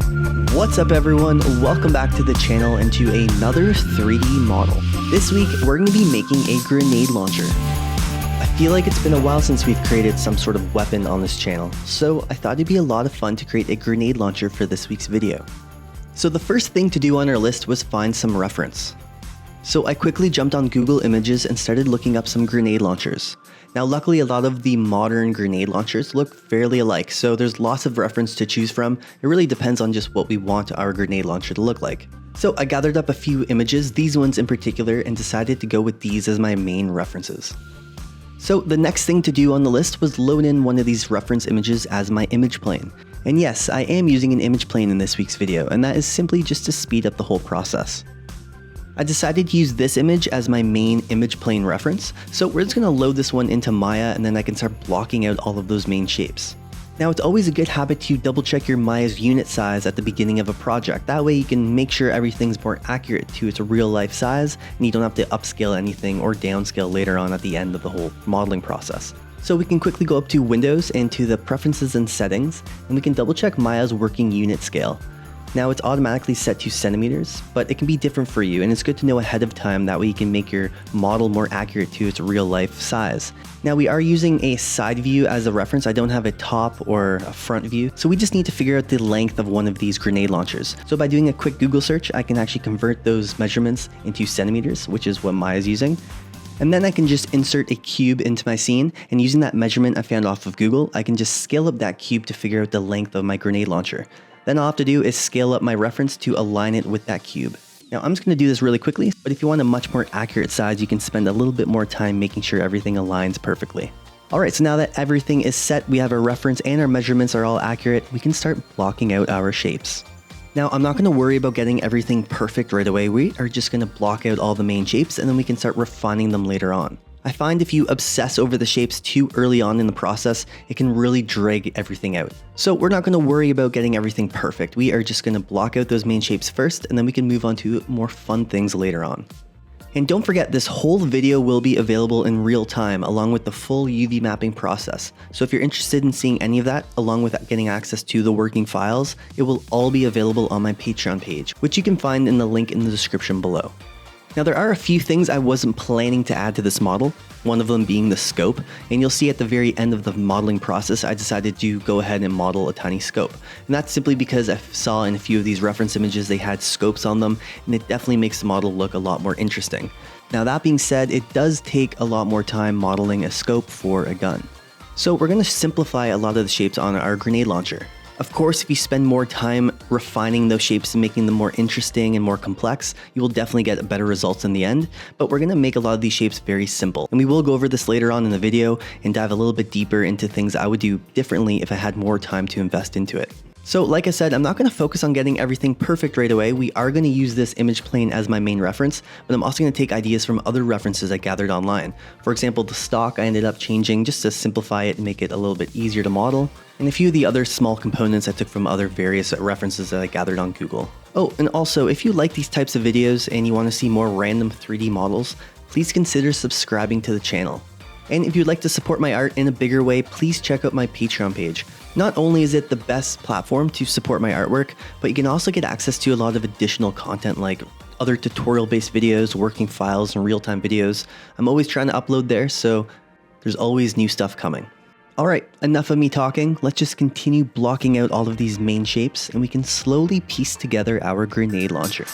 What's up everyone, welcome back to the channel and to another 3D model. This week we're going to be making a grenade launcher. I feel like it's been a while since we've created some sort of weapon on this channel, so I thought it'd be a lot of fun to create a grenade launcher for this week's video. So the first thing to do on our list was find some reference. So I quickly jumped on Google Images and started looking up some grenade launchers. Now luckily a lot of the modern grenade launchers look fairly alike, so there's lots of reference to choose from. It really depends on just what we want our grenade launcher to look like. So I gathered up a few images, these ones in particular, and decided to go with these as my main references. So the next thing to do on the list was load in one of these reference images as my image plane. And yes, I am using an image plane in this week's video, and that is simply just to speed up the whole process. I decided to use this image as my main image plane reference, so we're just going to load this one into Maya and then I can start blocking out all of those main shapes. Now it's always a good habit to double check your Maya's unit size at the beginning of a project, that way you can make sure everything's more accurate to its real life size and you don't have to upscale anything or downscale later on at the end of the whole modeling process. So we can quickly go up to Windows and to the Preferences and Settings, and we can double check Maya's working unit scale. Now it's automatically set to centimeters, but it can be different for you and it's good to know ahead of time, that way you can make your model more accurate to its real life size. Now we are using a side view as a reference, I don't have a top or a front view, so we just need to figure out the length of one of these grenade launchers. So by doing a quick Google search, I can actually convert those measurements into centimeters, which is what Maya is using. And then I can just insert a cube into my scene, and using that measurement I found off of Google, I can just scale up that cube to figure out the length of my grenade launcher. Then all I have to do is scale up my reference to align it with that cube. Now I'm just going to do this really quickly, but if you want a much more accurate size, you can spend a little bit more time making sure everything aligns perfectly. Alright, so now that everything is set, we have our reference and our measurements are all accurate, we can start blocking out our shapes. Now I'm not going to worry about getting everything perfect right away, we are just going to block out all the main shapes and then we can start refining them later on. I find if you obsess over the shapes too early on in the process, it can really drag everything out. So we're not going to worry about getting everything perfect, we are just going to block out those main shapes first and then we can move on to more fun things later on. And don't forget, this whole video will be available in real time along with the full UV mapping process. So if you're interested in seeing any of that, along with getting access to the working files, it will all be available on my Patreon page, which you can find in the link in the description below. Now there are a few things I wasn't planning to add to this model, one of them being the scope, and you'll see at the very end of the modeling process I decided to go ahead and model a tiny scope. And that's simply because I saw in a few of these reference images they had scopes on them, and it definitely makes the model look a lot more interesting. Now that being said, it does take a lot more time modeling a scope for a gun. So we're going to simplify a lot of the shapes on our grenade launcher. Of course, if you spend more time refining those shapes and making them more interesting and more complex, you will definitely get better results in the end, but we're going to make a lot of these shapes very simple. And we will go over this later on in the video and dive a little bit deeper into things I would do differently if I had more time to invest into it. So like I said, I'm not going to focus on getting everything perfect right away. We are going to use this image plane as my main reference, but I'm also going to take ideas from other references I gathered online. For example, the stock I ended up changing just to simplify it and make it a little bit easier to model, and a few of the other small components I took from other various references that I gathered on Google. Oh, and also, if you like these types of videos and you want to see more random 3D models, please consider subscribing to the channel. And if you'd like to support my art in a bigger way, please check out my Patreon page. Not only is it the best platform to support my artwork, but you can also get access to a lot of additional content like other tutorial-based videos, working files, and real-time videos. I'm always trying to upload there, so there's always new stuff coming. Alright, enough of me talking, let's just continue blocking out all of these main shapes and we can slowly piece together our grenade launcher.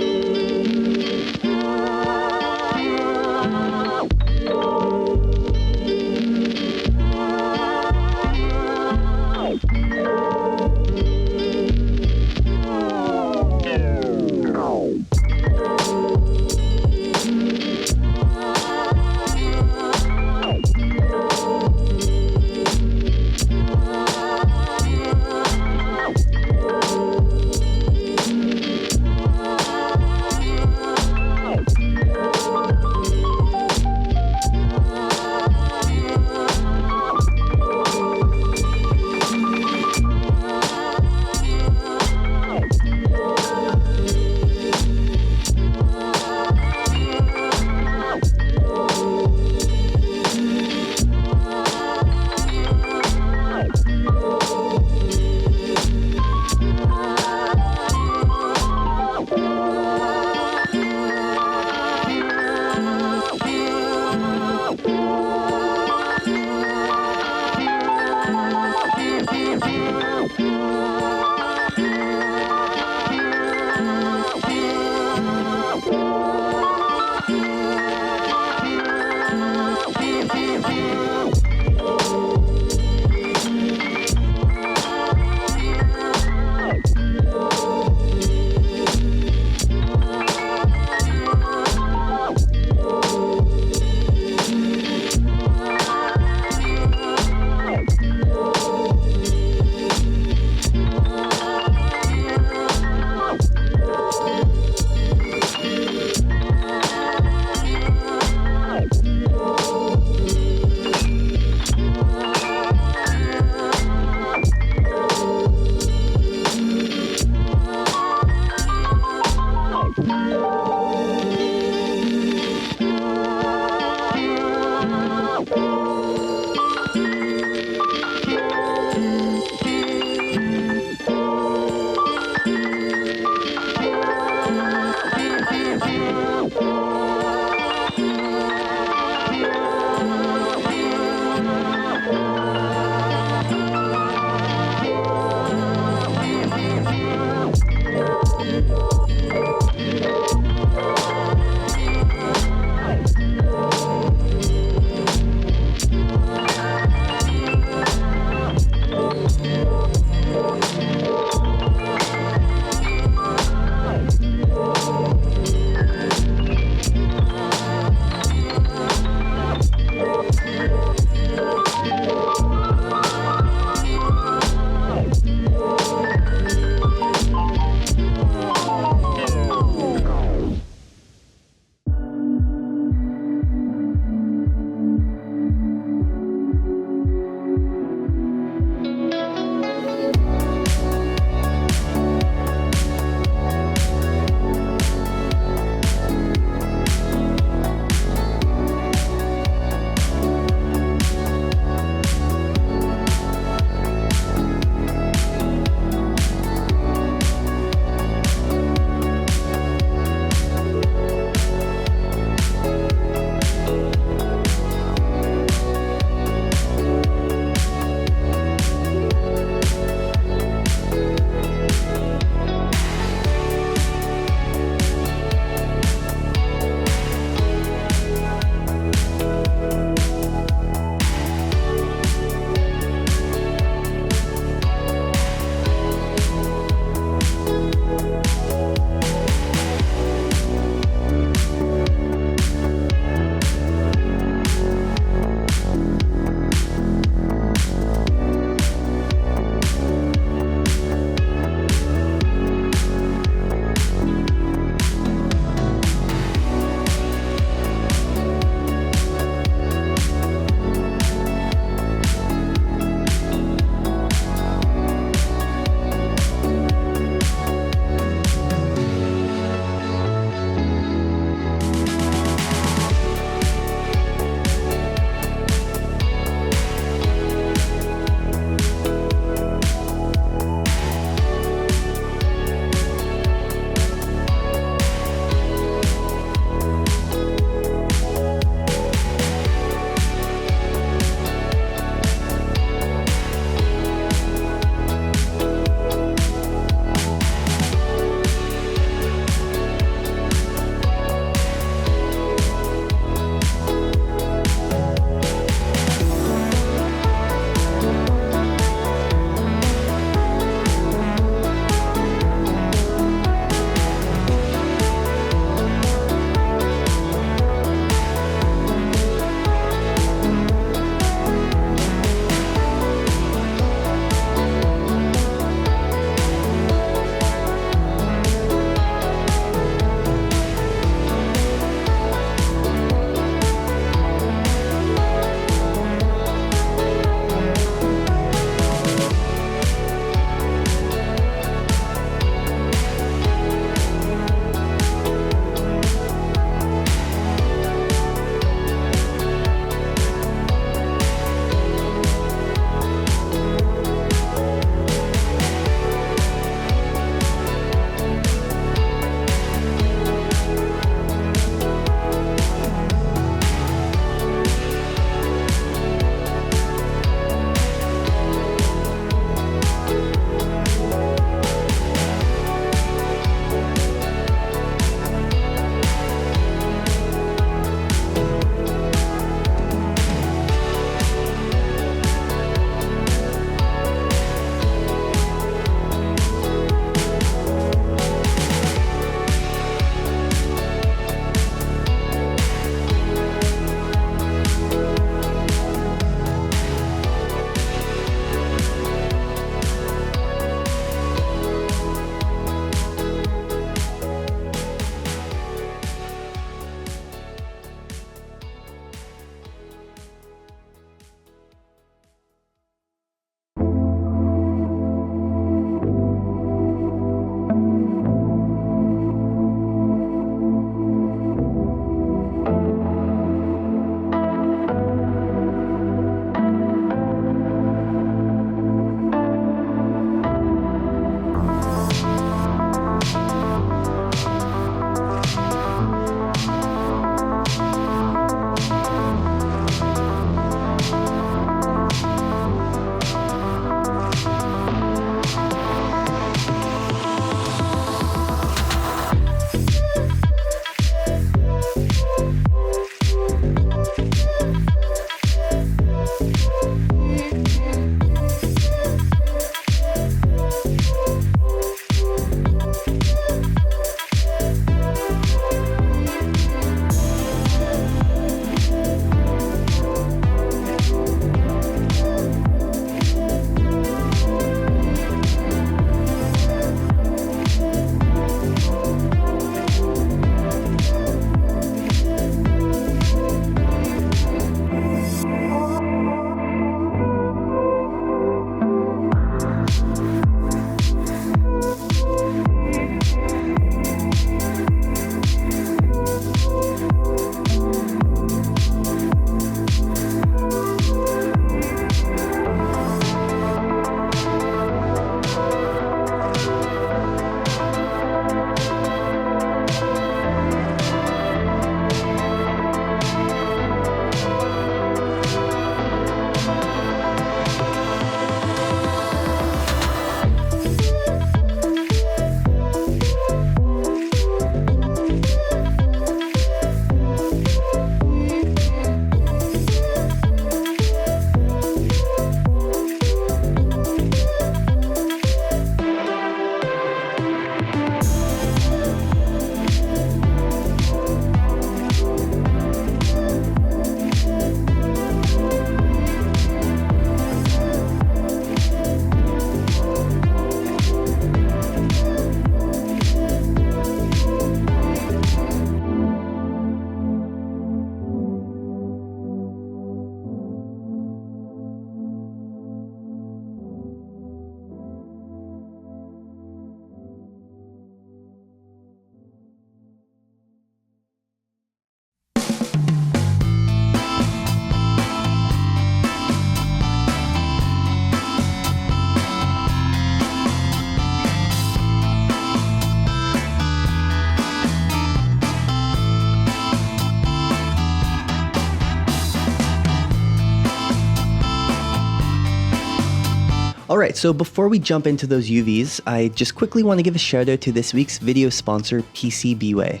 Alright, so before we jump into those UVs, I just quickly want to give a shout out to this week's video sponsor, PCBWay.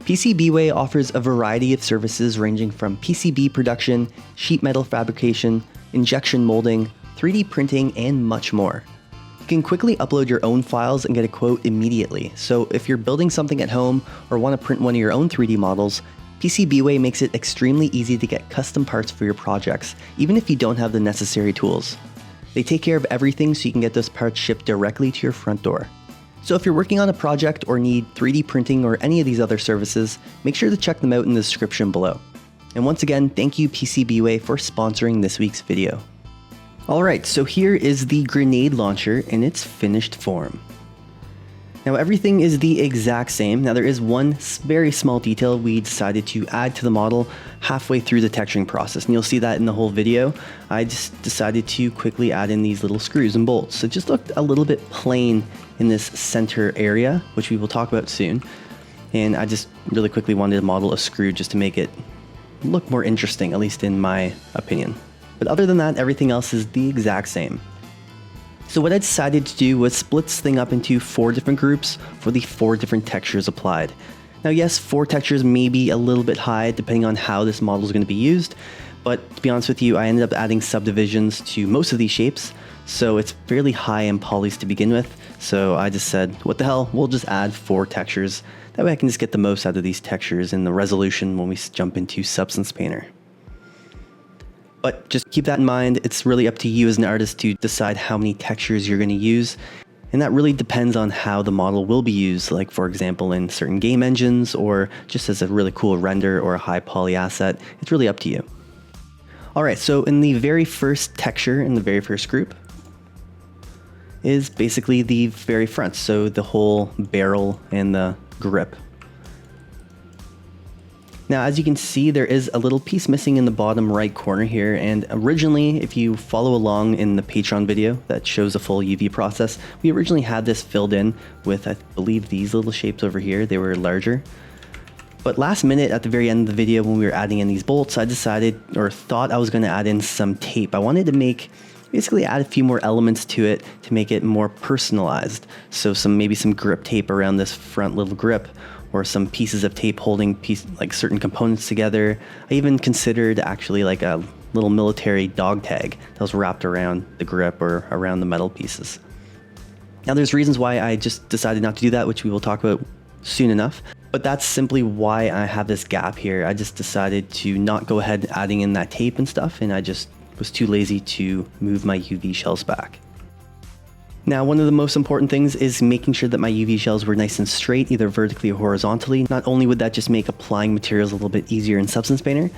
PCBWay offers a variety of services ranging from PCB production, sheet metal fabrication, injection molding, 3D printing, and much more. You can quickly upload your own files and get a quote immediately, so if you're building something at home or want to print one of your own 3D models, PCBWay makes it extremely easy to get custom parts for your projects, even if you don't have the necessary tools. They take care of everything so you can get those parts shipped directly to your front door. So if you're working on a project or need 3D printing or any of these other services, make sure to check them out in the description below. And once again, thank you PCBWay for sponsoring this week's video. Alright, so here is the grenade launcher in its finished form. Now everything is the exact same. Now there is one very small detail we decided to add to the model halfway through the texturing process, and you'll see that in the whole video. I just decided to quickly add in these little screws and bolts. It just looked a little bit plain in this center area, which we will talk about soon. And I just really quickly wanted to model a screw just to make it look more interesting, at least in my opinion. But other than that, everything else is the exact same. So what I decided to do was split this thing up into 4 different groups for the 4 different textures applied. Now yes, 4 textures may be a little bit high depending on how this model is going to be used, but to be honest with you, I ended up adding subdivisions to most of these shapes, so it's fairly high in polys to begin with. So I just said, what the hell, we'll just add 4 textures. That way I can just get the most out of these textures in the resolution when we jump into Substance Painter. But just keep that in mind, it's really up to you as an artist to decide how many textures you're going to use. And that really depends on how the model will be used, like for example in certain game engines or just as a really cool render or a high poly asset. It's really up to you. Alright, so in the very first texture in the very first group is basically the very front, so the whole barrel and the grip. Now, as you can see, there is a little piece missing in the bottom right corner here, and originally, if you follow along in the Patreon video that shows a full UV process, we originally had this filled in with, I believe, these little shapes over here. They were larger. But last minute, at the very end of the video, when we were adding in these bolts, I decided, or thought I was going to add in some tape. I wanted to basically add a few more elements to it to make it more personalized. So maybe some grip tape around this front little grip, or some pieces of tape holding like certain components together. I even considered actually like a little military dog tag that was wrapped around the grip or around the metal pieces. Now there's reasons why I just decided not to do that, which we will talk about soon enough, but that's simply why I have this gap here. I just decided to not go ahead adding in that tape and stuff, and I just was too lazy to move my UV shells back. Now, one of the most important things is making sure that my UV shells were nice and straight, either vertically or horizontally. Not only would that just make applying materials a little bit easier in Substance Painter,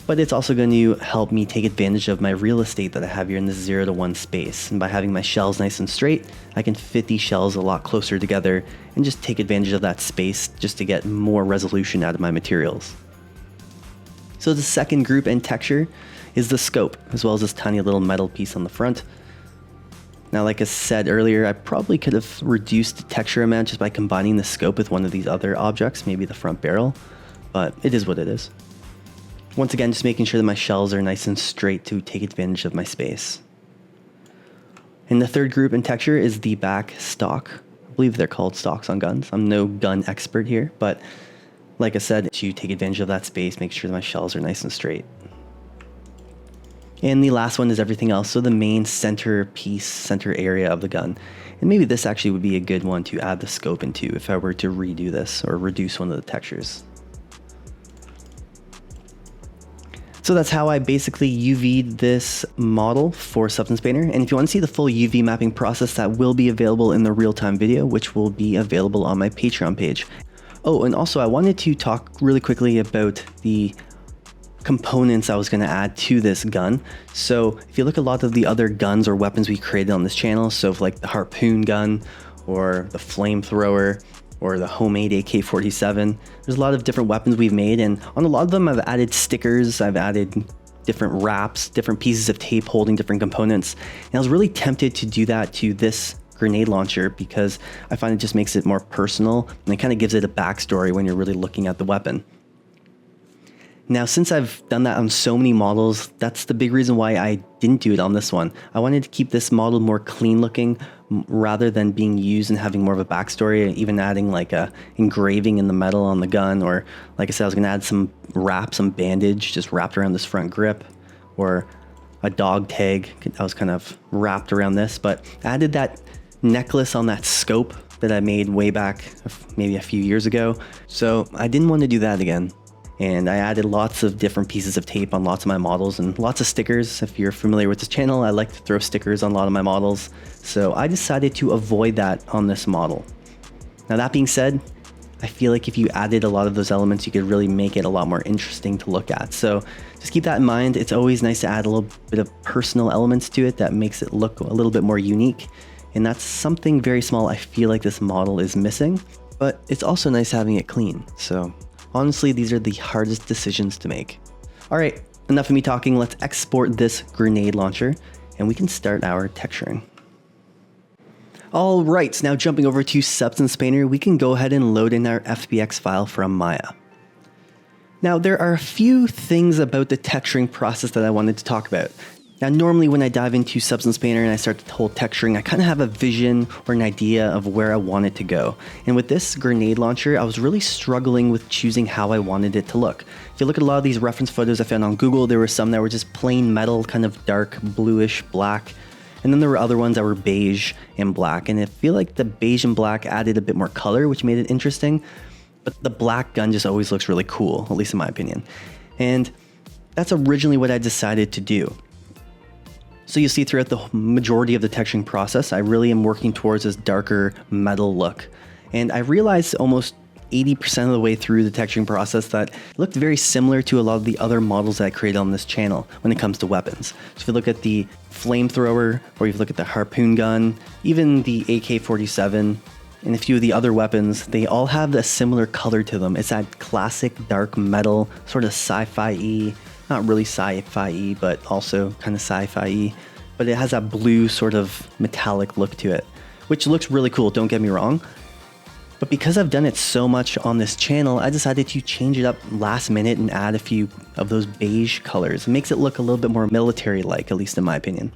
but it's also going to help me take advantage of my real estate that I have here in this 0 to 1 space. And by having my shells nice and straight, I can fit these shells a lot closer together and just take advantage of that space just to get more resolution out of my materials. So the second group and texture is the scope, as well as this tiny little metal piece on the front. Now, like I said earlier, I probably could have reduced the texture amount just by combining the scope with one of these other objects, maybe the front barrel, but it is what it is. Once again, just making sure that my shells are nice and straight to take advantage of my space. And the third group in texture is the back stock. I believe they're called stocks on guns. I'm no gun expert here, but like I said, to take advantage of that space, make sure that my shells are nice and straight. And the last one is everything else, so the main center piece, center area of the gun. And maybe this actually would be a good one to add the scope into if I were to redo this or reduce one of the textures. So that's how I basically UV'd this model for Substance Painter. And if you want to see the full UV mapping process, that will be available in the real-time video, which will be available on my Patreon page. Oh, and also I wanted to talk really quickly about the components I was going to add to this gun. So if you look at a lot of the other guns or weapons we created on this channel, so like the harpoon gun or the flamethrower or the homemade AK-47, there's a lot of different weapons we've made, and on a lot of them I've added stickers, I've added different wraps, different pieces of tape holding different components, and I was really tempted to do that to this grenade launcher because I find it just makes it more personal and it kind of gives it a backstory when you're really looking at the weapon. Now, since I've done that on so many models, that's the big reason why I didn't do it on this one. I wanted to keep this model more clean looking rather than being used and having more of a backstory, and even adding like a engraving in the metal on the gun, or like I said, I was gonna add some bandage just wrapped around this front grip, or a dog tag that was kind of wrapped around this, but I added that necklace on that scope that I made way back maybe a few years ago. So I didn't want to do that again. And I added lots of different pieces of tape on lots of my models and lots of stickers. If you're familiar with this channel, I like to throw stickers on a lot of my models. So I decided to avoid that on this model. Now that being said, I feel like if you added a lot of those elements, you could really make it a lot more interesting to look at. So just keep that in mind. It's always nice to add a little bit of personal elements to it that makes it look a little bit more unique. And that's something very small I feel like this model is missing, but it's also nice having it clean. So honestly, these are the hardest decisions to make. All right, enough of me talking. Let's export this grenade launcher and we can start our texturing. All right, so now jumping over to Substance Painter, we can go ahead and load in our FBX file from Maya. Now, there are a few things about the texturing process that I wanted to talk about. Now, normally when I dive into Substance Painter and I start the whole texturing, I kind of have a vision or an idea of where I want it to go. And with this grenade launcher, I was really struggling with choosing how I wanted it to look. If you look at a lot of these reference photos I found on Google, there were some that were just plain metal, kind of dark, bluish, black. And then there were other ones that were beige and black. And I feel like the beige and black added a bit more color, which made it interesting. But the black gun just always looks really cool, at least in my opinion. And that's originally what I decided to do. So you see throughout the majority of the texturing process, I really am working towards this darker metal look. And I realized almost 80% of the way through the texturing process that it looked very similar to a lot of the other models that I created on this channel when it comes to weapons. So if you look at the flamethrower, or if you look at the harpoon gun, even the AK-47, and a few of the other weapons, they all have a similar color to them. It's that classic dark metal, sort of sci-fi-y, not really sci-fi-y, but also kind of sci-fi-y, but it has that blue sort of metallic look to it, which looks really cool, don't get me wrong. But because I've done it so much on this channel, I decided to change it up last minute and add a few of those beige colors. It makes it look a little bit more military-like, at least in my opinion.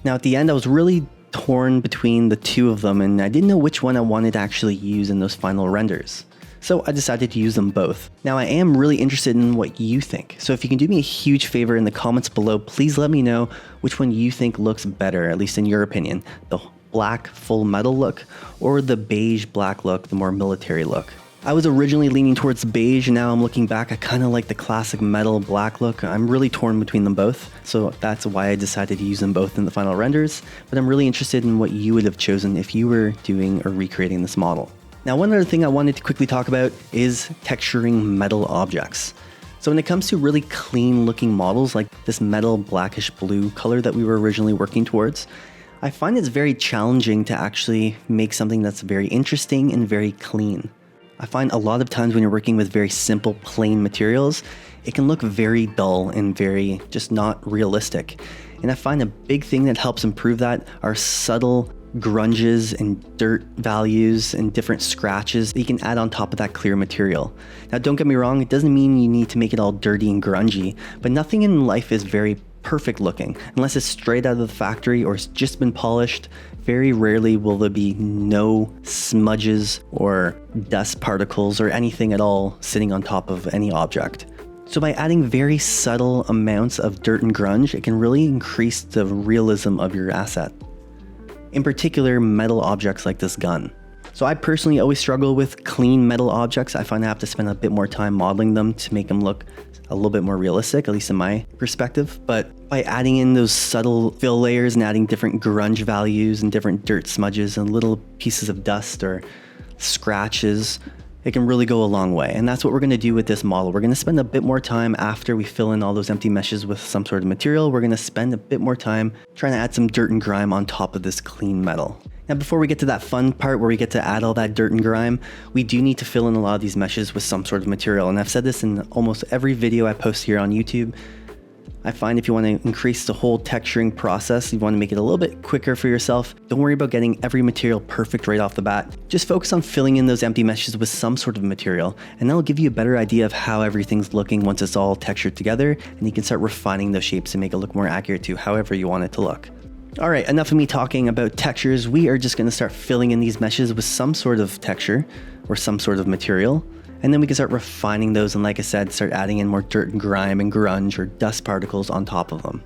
Now at the end, I was really torn between the two of them, and I didn't know which one I wanted to actually use in those final renders. So I decided to use them both. Now I am really interested in what you think. So if you can do me a huge favor in the comments below, please let me know which one you think looks better, at least in your opinion. The black full metal look or the beige black look, the more military look. I was originally leaning towards beige, and now I'm looking back, I kind of like the classic metal black look. I'm really torn between them both, so that's why I decided to use them both in the final renders, but I'm really interested in what you would have chosen if you were doing or recreating this model. Now, one other thing I wanted to quickly talk about is texturing metal objects. So when it comes to really clean looking models like this metal blackish blue color that we were originally working towards, I find it's very challenging to actually make something that's very interesting and very clean. I find a lot of times when you're working with very simple, plain materials, it can look very dull and very just not realistic. And I find a big thing that helps improve that are subtle grunges and dirt values and different scratches that you can add on top of that clear material. Now, don't get me wrong, it doesn't mean you need to make it all dirty and grungy, but nothing in life is very perfect looking. Unless it's straight out of the factory or it's just been polished, very rarely will there be no smudges or dust particles or anything at all sitting on top of any object. So by adding very subtle amounts of dirt and grunge, it can really increase the realism of your asset. In particular, metal objects like this gun. So I personally always struggle with clean metal objects. I find I have to spend a bit more time modeling them to make them look a little bit more realistic, at least in my perspective. But by adding in those subtle fill layers and adding different grunge values and different dirt smudges and little pieces of dust or scratches, it can really go a long way. And that's what we're gonna do with this model. We're gonna spend a bit more time after we fill in all those empty meshes with some sort of material. We're gonna spend a bit more time trying to add some dirt and grime on top of this clean metal. Now, before we get to that fun part where we get to add all that dirt and grime, we do need to fill in a lot of these meshes with some sort of material. And I've said this in almost every video I post here on YouTube. I find if you want to increase the whole texturing process, you want to make it a little bit quicker for yourself, don't worry about getting every material perfect right off the bat. Just focus on filling in those empty meshes with some sort of material, and that'll give you a better idea of how everything's looking once it's all textured together, and you can start refining those shapes to make it look more accurate to however you want it to look. All right, enough of me talking about textures. We are just going to start filling in these meshes with some sort of texture or some sort of material. And then we can start refining those, and like I said, start adding in more dirt and grime and grunge or dust particles on top of them.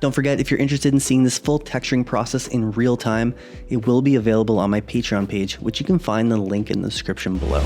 Don't forget, if you're interested in seeing this full texturing process in real time, it will be available on my Patreon page, which you can find the link in the description below.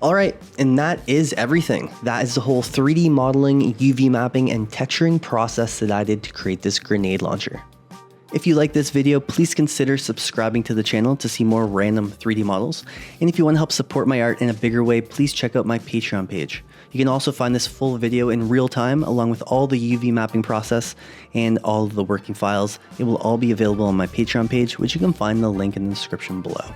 All right, and that is everything. That is the whole 3D modeling, UV mapping, and texturing process that I did to create this grenade launcher. If you like this video, please consider subscribing to the channel to see more random 3D models. And if you want to help support my art in a bigger way, please check out my Patreon page. You can also find this full video in real time, along with all the UV mapping process and all of the working files. It will all be available on my Patreon page, which you can find the link in the description below.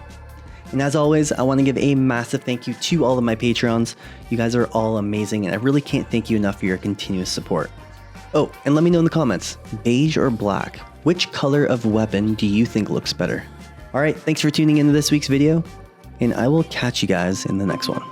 And as always, I want to give a massive thank you to all of my Patreons. You guys are all amazing, and I really can't thank you enough for your continuous support. Oh, and let me know in the comments, beige or black? Which color of weapon do you think looks better? All right, thanks for tuning into this week's video, and I will catch you guys in the next one.